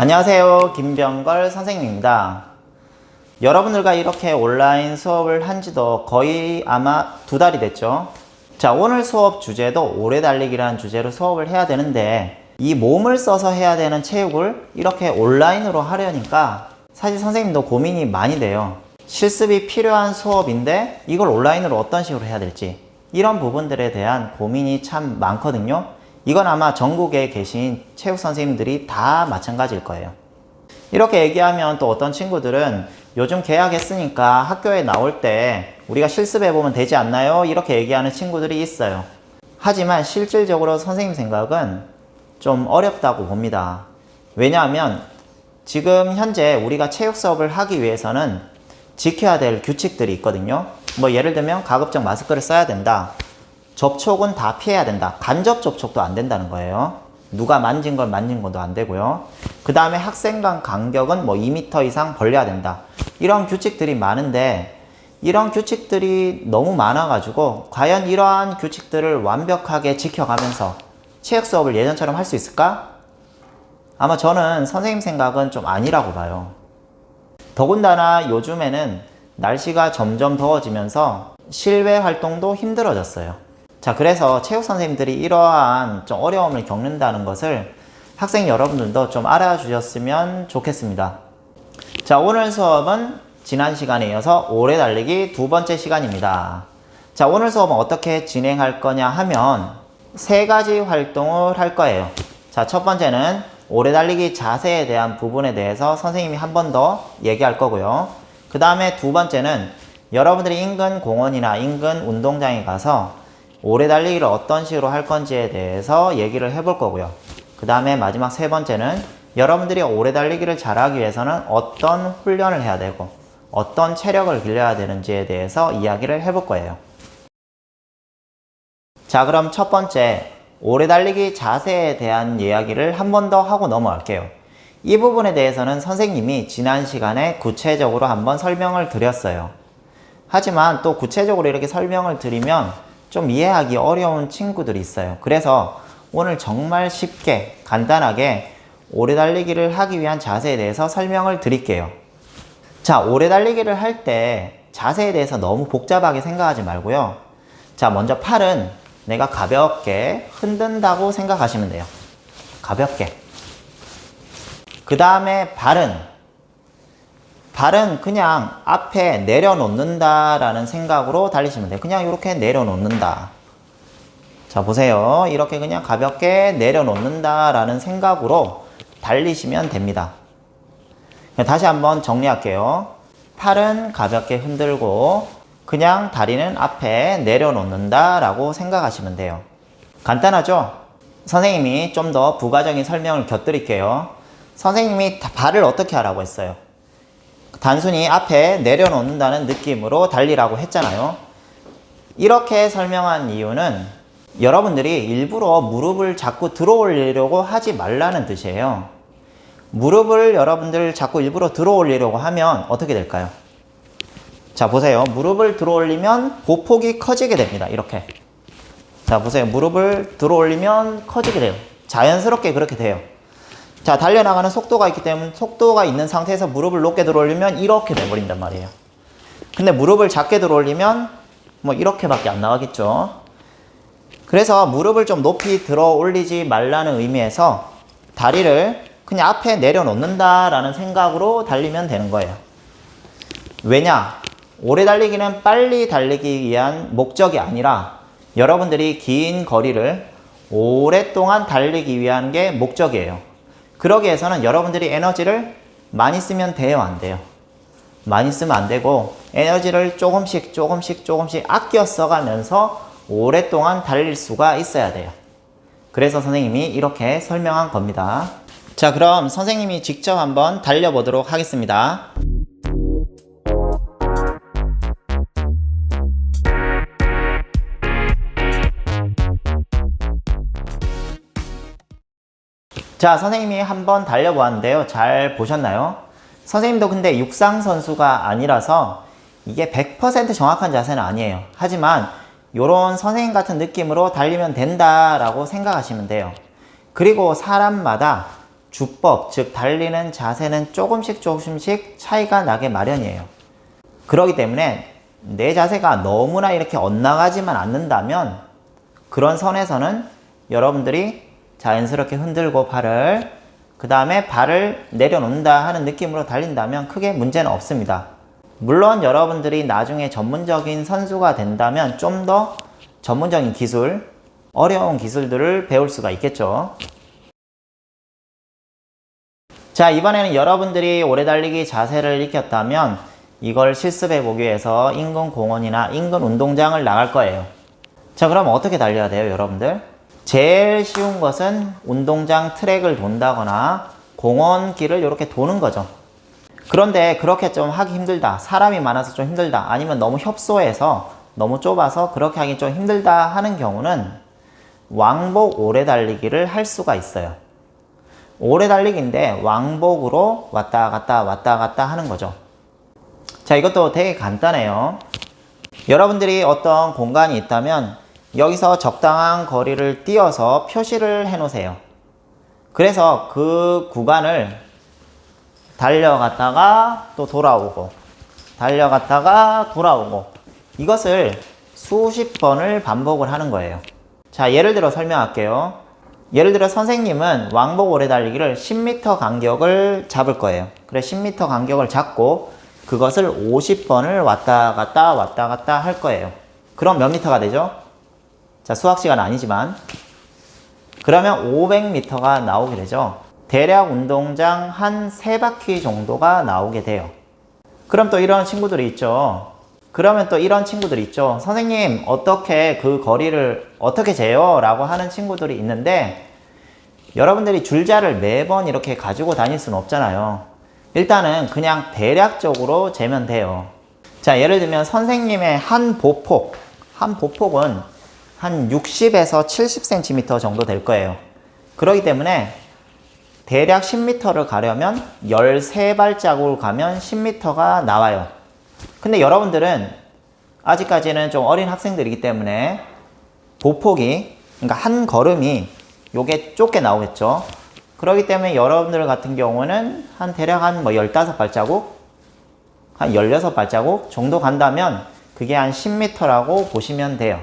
안녕하세요. 김병걸 선생님입니다. 여러분들과 이렇게 온라인 수업을 한 지도 거의 아마 2달이 됐죠. 자, 오늘 수업 주제도 오래 달리기라는 주제로 수업을 해야 되는데 이 몸을 써서 해야 되는 체육을 이렇게 온라인으로 하려니까 사실 선생님도 고민이 많이 돼요. 실습이 필요한 수업인데 이걸 온라인으로 어떤 식으로 해야 될지 이런 부분들에 대한 고민이 참 많거든요. 이건 아마 전국에 계신 체육 선생님들이 다 마찬가지일 거예요. 이렇게 얘기하면 또 어떤 친구들은 요즘 개학했으니까 학교에 나올 때 우리가 실습해보면 되지 않나요? 이렇게 얘기하는 친구들이 있어요. 하지만 실질적으로 선생님 생각은 좀 어렵다고 봅니다. 왜냐하면 지금 현재 우리가 체육 수업을 하기 위해서는 지켜야 될 규칙들이 있거든요. 뭐 예를 들면 가급적 마스크를 써야 된다. 접촉은 다 피해야 된다. 간접 접촉도 안 된다는 거예요. 누가 만진 걸 만진 것도 안 되고요. 그 다음에 학생 간 간격은 뭐 2m 이상 벌려야 된다. 이런 규칙들이 많은데 이런 규칙들이 너무 많아가지고 과연 이러한 규칙들을 완벽하게 지켜가면서 체육 수업을 예전처럼 할 수 있을까? 아마 저는 선생님 생각은 좀 아니라고 봐요. 더군다나 요즘에는 날씨가 점점 더워지면서 실외 활동도 힘들어졌어요. 자, 그래서 체육 선생님들이 이러한 좀 어려움을 겪는다는 것을 학생 여러분들도 좀 알아주셨으면 좋겠습니다. 자, 오늘 수업은 지난 시간에 이어서 오래 달리기 2번째 시간입니다. 자, 오늘 수업은 어떻게 진행할 거냐 하면 3가지 활동을 할 거예요. 자, 첫 번째는 오래 달리기 자세에 대한 부분에 대해서 선생님이 한 번 더 얘기할 거고요. 그 다음에 2번째는 여러분들이 인근 공원이나 인근 운동장에 가서 오래 달리기를 어떤 식으로 할 건지에 대해서 얘기를 해볼 거고요. 그 다음에 마지막 3번째는 여러분들이 오래 달리기를 잘하기 위해서는 어떤 훈련을 해야 되고 어떤 체력을 길러야 되는지에 대해서 이야기를 해볼 거예요. 자, 그럼 첫 번째 오래 달리기 자세에 대한 이야기를 한 번 더 하고 넘어갈게요. 이 부분에 대해서는 선생님이 지난 시간에 구체적으로 한번 설명을 드렸어요. 하지만 또 구체적으로 이렇게 설명을 드리면 좀 이해하기 어려운 친구들이 있어요. 그래서 오늘 정말 쉽게 간단하게 오래 달리기를 하기 위한 자세에 대해서 설명을 드릴게요. 자, 오래 달리기를 할 때 자세에 대해서 너무 복잡하게 생각하지 말고요. 자, 먼저 팔은 내가 가볍게 흔든다고 생각하시면 돼요. 가볍게. 그 다음에 발은 그냥 앞에 내려놓는다 라는 생각으로 달리시면 돼요. 그냥 이렇게 내려놓는다. 자, 보세요. 이렇게 그냥 가볍게 내려놓는다 라는 생각으로 달리시면 됩니다. 다시 한번 정리할게요. 팔은 가볍게 흔들고 그냥 다리는 앞에 내려놓는다 라고 생각하시면 돼요. 간단하죠? 선생님이 좀 더 부가적인 설명을 곁들일게요. 선생님이 발을 어떻게 하라고 했어요? 단순히 앞에 내려놓는다는 느낌으로 달리라고 했잖아요. 이렇게 설명한 이유는 여러분들이 일부러 무릎을 자꾸 들어 올리려고 하지 말라는 뜻이에요. 무릎을 여러분들 자꾸 일부러 들어 올리려고 하면 어떻게 될까요? 자, 보세요. 무릎을 들어 올리면 보폭이 커지게 됩니다. 이렇게. 자, 보세요. 무릎을 들어 올리면 커지게 돼요. 자연스럽게 그렇게 돼요. 자, 달려나가는 속도가 있기 때문에 속도가 있는 상태에서 무릎을 높게 들어 올리면 이렇게 돼버린단 말이에요. 근데 무릎을 작게 들어 올리면 뭐 이렇게밖에 안 나가겠죠. 그래서 무릎을 좀 높이 들어 올리지 말라는 의미에서 다리를 그냥 앞에 내려놓는다 라는 생각으로 달리면 되는 거예요. 왜냐? 오래 달리기는 빨리 달리기 위한 목적이 아니라 여러분들이 긴 거리를 오랫동안 달리기 위한 게 목적이에요. 그러기 위해서는 여러분들이 에너지를 많이 쓰면 돼요, 안 돼요? 많이 쓰면 안 되고 에너지를 조금씩 아껴 써가면서 오랫동안 달릴 수가 있어야 돼요. 그래서 선생님이 이렇게 설명한 겁니다. 자, 그럼 선생님이 직접 한번 달려보도록 하겠습니다. 자, 선생님이 한번 달려보았는데요. 잘 보셨나요? 선생님도 근데 육상 선수가 아니라서 이게 100% 정확한 자세는 아니에요. 하지만 요런 선생님 같은 느낌으로 달리면 된다라고 생각하시면 돼요. 그리고 사람마다 주법, 즉 달리는 자세는 조금씩 차이가 나게 마련이에요. 그렇기 때문에 내 자세가 너무나 이렇게 엇나가지만 않는다면 그런 선에서는 여러분들이 자연스럽게 흔들고 발을, 그 다음에 발을 내려놓는다 하는 느낌으로 달린다면 크게 문제는 없습니다. 물론 여러분들이 나중에 전문적인 선수가 된다면 좀 더 전문적인 기술, 어려운 기술들을 배울 수가 있겠죠. 자, 이번에는 여러분들이 오래 달리기 자세를 익혔다면 이걸 실습해 보기 위해서 인근 공원이나 인근 운동장을 나갈 거예요. 자, 그럼 어떻게 달려야 돼요, 여러분들? 제일 쉬운 것은 운동장 트랙을 돈다거나 공원 길을 이렇게 도는 거죠. 그런데 그렇게 좀 하기 힘들다, 사람이 많아서 좀 힘들다, 아니면 너무 협소해서 너무 좁아서 그렇게 하기 좀 힘들다 하는 경우는 왕복 오래 달리기를 할 수가 있어요. 오래 달리기인데 왕복으로 왔다 갔다 하는 거죠. 자, 이것도 되게 간단해요. 여러분들이 어떤 공간이 있다면 여기서 적당한 거리를 띄어서 표시를 해 놓으세요. 그래서 그 구간을 달려갔다가 또 돌아오고, 달려갔다가 돌아오고, 이것을 수십 번을 반복을 하는 거예요. 자, 예를 들어 설명할게요. 예를 들어 선생님은 왕복 오래 달리기를 10m 간격을 잡을 거예요. 그래, 10m 간격을 잡고 그것을 50번을 왔다 갔다 할 거예요. 그럼 몇 미터가 되죠? 자, 수학 시간 아니지만 그러면 500m가 나오게 되죠. 대략 운동장 한 3바퀴 정도가 나오게 돼요. 그럼 또 이런 친구들이 있죠. 선생님, 어떻게 그 거리를 어떻게 재요? 라고 하는 친구들이 있는데, 여러분들이 줄자를 매번 이렇게 가지고 다닐 수는 없잖아요. 일단은 그냥 대략적으로 재면 돼요. 자, 예를 들면 선생님의 한 보폭은 한 60에서 70cm 정도 될 거예요. 그렇기 때문에 대략 10m를 가려면 13발자국을 가면 10m가 나와요. 근데 여러분들은 아직까지는 좀 어린 학생들이기 때문에 보폭이, 그러니까 한 걸음이 요게 좁게 나오겠죠. 그렇기 때문에 여러분들 같은 경우는 대략 한 15발자국, 한 16발자국 정도 간다면 그게 한 10m라고 보시면 돼요.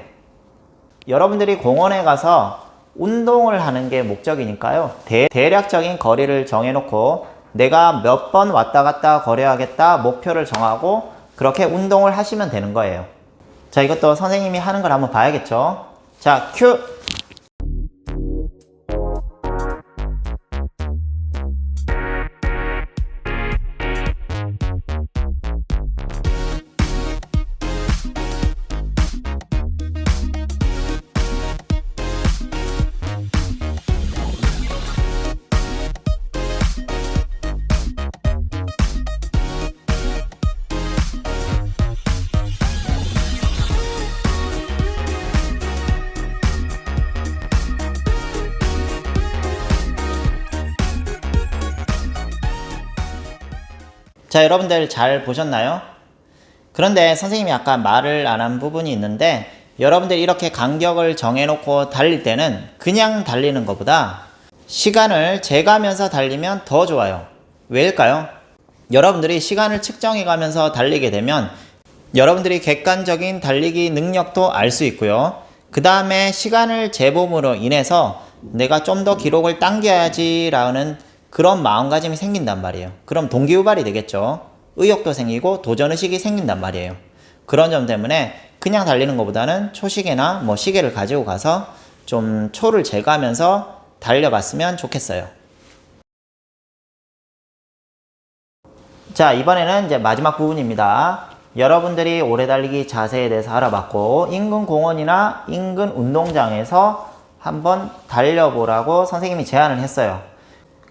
여러분들이 공원에 가서 운동을 하는 게 목적이니까요. 대략적인 거리를 정해놓고 내가 몇 번 왔다 갔다 거려야겠다 목표를 정하고 그렇게 운동을 하시면 되는 거예요. 자, 이것도 선생님이 하는 걸 한번 봐야겠죠. 자, 큐! 자, 여러분들 잘 보셨나요? 그런데 선생님이 아까 말을 안 한 부분이 있는데, 여러분들이 이렇게 간격을 정해놓고 달릴 때는 그냥 달리는 것보다 시간을 재가면서 달리면 더 좋아요. 왜일까요? 여러분들이 시간을 측정해 가면서 달리게 되면 여러분들이 객관적인 달리기 능력도 알 수 있고요. 그 다음에 시간을 재봄으로 인해서 내가 좀 더 기록을 당겨야지 라는 그런 마음가짐이 생긴단 말이에요. 그럼 동기유발이 되겠죠. 의욕도 생기고 도전의식이 생긴단 말이에요. 그런 점 때문에 그냥 달리는 것보다는 초시계나 시계를 가지고 가서 좀 초를 재가면서 달려봤으면 좋겠어요. 자, 이번에는 이제 마지막 부분입니다. 여러분들이 오래 달리기 자세에 대해서 알아봤고, 인근 공원이나 인근 운동장에서 한번 달려보라고 선생님이 제안을 했어요.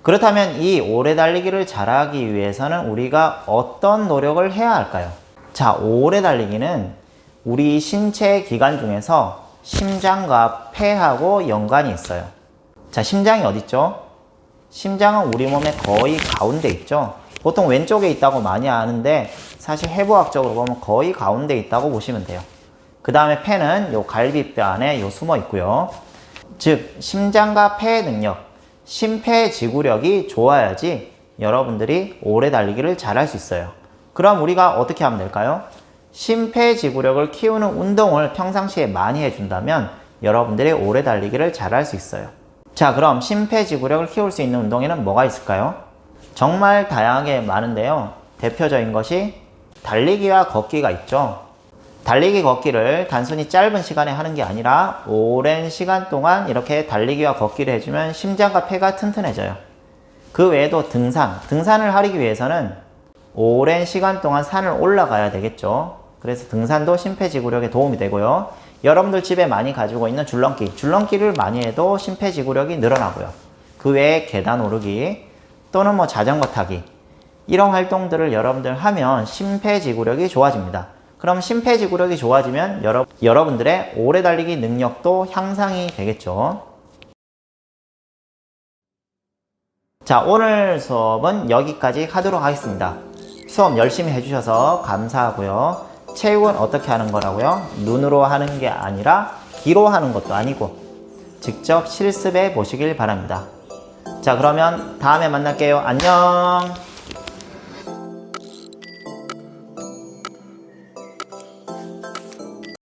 그렇다면 이 오래 달리기를 잘하기 위해서는 우리가 어떤 노력을 해야 할까요? 자, 오래 달리기는 우리 신체 기관 중에서 심장과 폐하고 연관이 있어요. 자, 심장이 어디 있죠? 심장은 우리 몸의 거의 가운데 있죠. 보통 왼쪽에 있다고 많이 아는데 사실 해부학적으로 보면 거의 가운데 있다고 보시면 돼요. 그 다음에 폐는 요 갈비뼈 안에 숨어 있고요. 즉, 심장과 폐의 능력, 심폐지구력이 좋아야지 여러분들이 오래 달리기를 잘할 수 있어요. 그럼 우리가 어떻게 하면 될까요? 심폐지구력을 키우는 운동을 평상시에 많이 해준다면 여러분들이 오래 달리기를 잘할 수 있어요. 자, 그럼 심폐지구력을 키울 수 있는 운동에는 뭐가 있을까요? 정말 다양하게 많은데요. 대표적인 것이 달리기와 걷기가 있죠. 달리기 걷기를 단순히 짧은 시간에 하는 게 아니라 오랜 시간 동안 이렇게 달리기와 걷기를 해주면 심장과 폐가 튼튼해져요. 그 외에도 등산을 하기 위해서는 오랜 시간 동안 산을 올라가야 되겠죠. 그래서 등산도 심폐지구력에 도움이 되고요. 여러분들 집에 많이 가지고 있는 줄넘기를 많이 해도 심폐지구력이 늘어나고요. 그 외에 계단 오르기 또는 뭐 자전거 타기, 이런 활동들을 여러분들 하면 심폐지구력이 좋아집니다. 그럼 심폐지구력이 좋아지면 여러분들의 오래 달리기 능력도 향상이 되겠죠. 자, 오늘 수업은 여기까지 하도록 하겠습니다. 수업 열심히 해주셔서 감사하고요. 체육은 어떻게 하는 거라고요? 눈으로 하는 게 아니라 귀로 하는 것도 아니고 직접 실습해 보시길 바랍니다. 자, 그러면 다음에 만날게요. 안녕.